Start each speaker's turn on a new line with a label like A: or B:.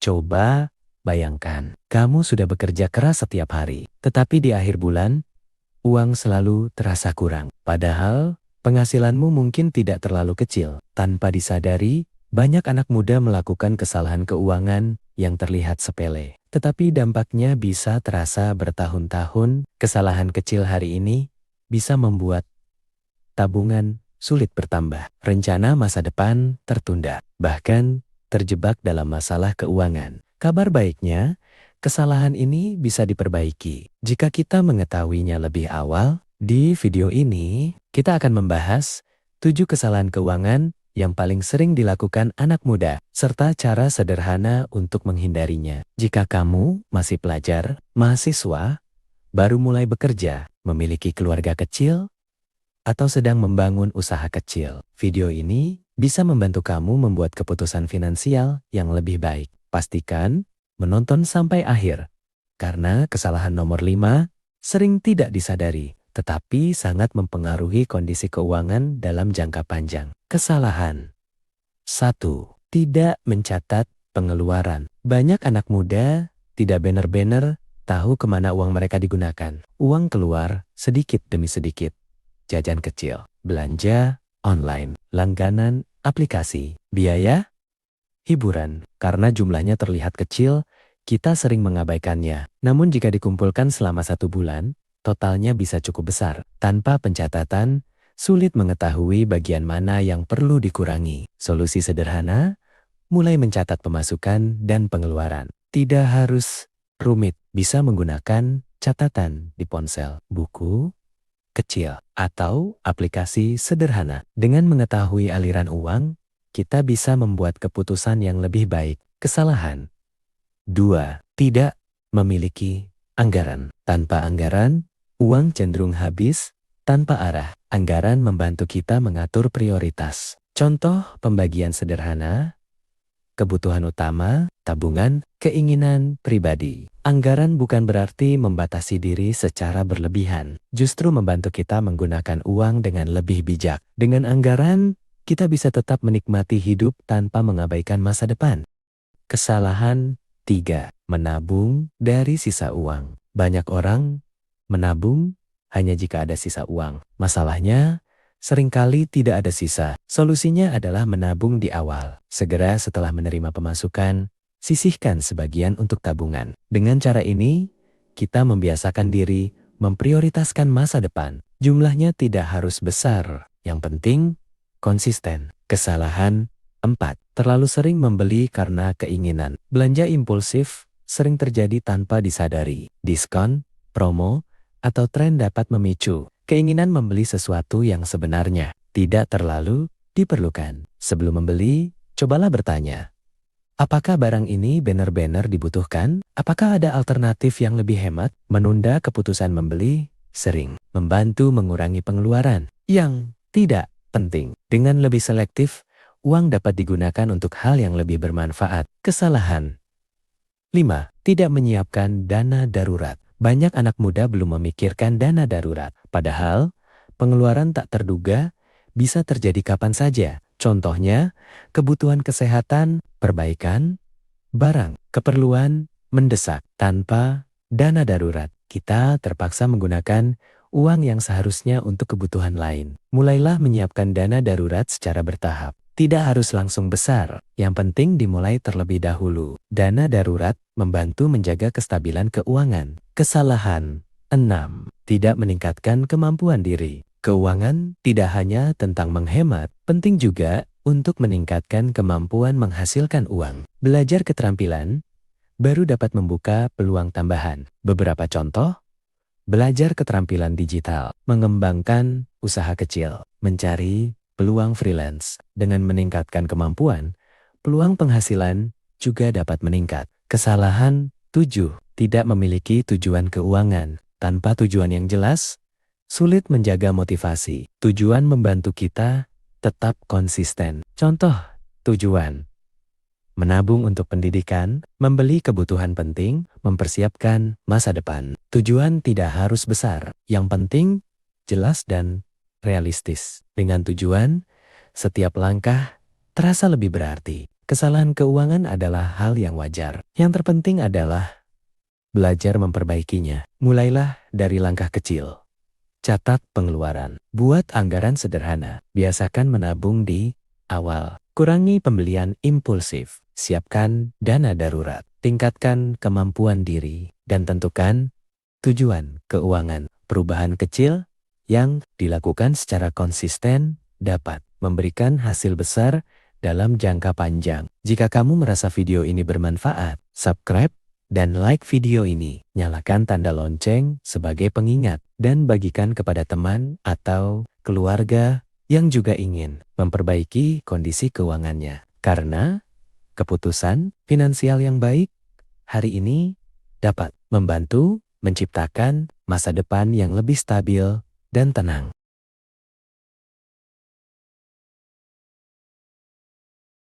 A: Coba bayangkan, kamu sudah bekerja keras setiap hari, tetapi di akhir bulan, uang selalu terasa kurang. Padahal, penghasilanmu mungkin tidak terlalu kecil. Tanpa disadari, banyak anak muda melakukan kesalahan keuangan yang terlihat sepele. Tetapi dampaknya bisa terasa bertahun-tahun. Kesalahan kecil hari ini bisa membuat tabungan sulit bertambah. Rencana masa depan tertunda. Bahkan terjebak dalam masalah keuangan. Kabar baiknya, kesalahan ini bisa diperbaiki jika kita mengetahuinya lebih awal. Di video ini, kita akan membahas 7 kesalahan keuangan yang paling sering dilakukan anak muda, serta cara sederhana untuk menghindarinya. Jika kamu masih pelajar, mahasiswa, baru mulai bekerja, memiliki keluarga kecil, atau sedang membangun usaha kecil, video ini bisa membantu kamu membuat keputusan finansial yang lebih baik. Pastikan menonton sampai akhir, karena kesalahan nomor 5 sering tidak disadari, tetapi sangat mempengaruhi kondisi keuangan dalam jangka panjang. Kesalahan 1. Tidak mencatat pengeluaran. Banyak anak muda tidak benar-benar tahu kemana uang mereka digunakan. Uang keluar sedikit demi sedikit. Jajan kecil, belanja online, langganan aplikasi, biaya hiburan. Karena jumlahnya terlihat kecil, kita sering mengabaikannya. Namun jika dikumpulkan selama 1 bulan, totalnya bisa cukup besar. Tanpa pencatatan, sulit mengetahui bagian mana yang perlu dikurangi. Solusi sederhana, mulai mencatat pemasukan dan pengeluaran. Tidak harus rumit, bisa menggunakan catatan di ponsel, buku kecil, atau aplikasi sederhana. Dengan mengetahui aliran uang, kita bisa membuat keputusan yang lebih baik. Kesalahan 2. Tidak memiliki anggaran. Tanpa anggaran, uang cenderung habis tanpa arah. Anggaran membantu kita mengatur prioritas. Contoh pembagian sederhana: kebutuhan utama, tabungan, keinginan pribadi. Anggaran bukan berarti membatasi diri secara berlebihan. Justru membantu kita menggunakan uang dengan lebih bijak. Dengan anggaran, kita bisa tetap menikmati hidup tanpa mengabaikan masa depan. Kesalahan 3. Menabung dari sisa uang. Banyak orang menabung hanya jika ada sisa uang. Masalahnya, seringkali tidak ada sisa. Solusinya adalah menabung di awal. Segera setelah menerima pemasukan, sisihkan sebagian untuk tabungan. Dengan cara ini, kita membiasakan diri memprioritaskan masa depan. Jumlahnya tidak harus besar. Yang penting, konsisten. Kesalahan 4. Terlalu sering membeli karena keinginan. Belanja impulsif sering terjadi tanpa disadari. Diskon, promo, atau tren dapat memicu keinginan membeli sesuatu yang sebenarnya tidak terlalu diperlukan. Sebelum membeli, cobalah bertanya, apakah barang ini benar-benar dibutuhkan? Apakah ada alternatif yang lebih hemat? Menunda keputusan membeli sering membantu mengurangi pengeluaran yang tidak penting. Dengan lebih selektif, uang dapat digunakan untuk hal yang lebih bermanfaat. Kesalahan 5. Tidak menyiapkan dana darurat. Banyak anak muda belum memikirkan dana darurat. Padahal, pengeluaran tak terduga bisa terjadi kapan saja. Contohnya, kebutuhan kesehatan, perbaikan, barang, keperluan mendesak. Tanpa dana darurat, kita terpaksa menggunakan uang yang seharusnya untuk kebutuhan lain. Mulailah menyiapkan dana darurat secara bertahap. Tidak harus langsung besar, yang penting dimulai terlebih dahulu. Dana darurat membantu menjaga kestabilan keuangan. Kesalahan 6. Tidak meningkatkan kemampuan diri. Keuangan tidak hanya tentang menghemat, penting juga untuk meningkatkan kemampuan menghasilkan uang. Belajar keterampilan baru dapat membuka peluang tambahan. Beberapa contoh: belajar keterampilan digital, mengembangkan usaha kecil, mencari peluang freelance. Dengan meningkatkan kemampuan, peluang penghasilan juga dapat meningkat. Kesalahan 7. Tidak memiliki tujuan keuangan. Tanpa tujuan yang jelas, sulit menjaga motivasi. Tujuan membantu kita tetap konsisten. Contoh tujuan: menabung untuk pendidikan, membeli kebutuhan penting, mempersiapkan masa depan. Tujuan tidak harus besar, yang penting jelas dan realistis. Dengan tujuan, setiap langkah terasa lebih berarti. Kesalahan keuangan adalah hal yang wajar. Yang terpenting adalah belajar memperbaikinya. Mulailah dari langkah kecil. Catat pengeluaran. Buat anggaran sederhana. Biasakan menabung di awal. Kurangi pembelian impulsif. Siapkan dana darurat. Tingkatkan kemampuan diri. Dan tentukan tujuan keuangan. Perubahan kecil yang dilakukan secara konsisten dapat memberikan hasil besar dalam jangka panjang. Jika kamu merasa video ini bermanfaat, subscribe dan like video ini. Nyalakan tanda lonceng sebagai pengingat dan bagikan kepada teman atau keluarga yang juga ingin memperbaiki kondisi keuangannya. Karena keputusan finansial yang baik hari ini dapat membantu menciptakan masa depan yang lebih stabil dan tenang.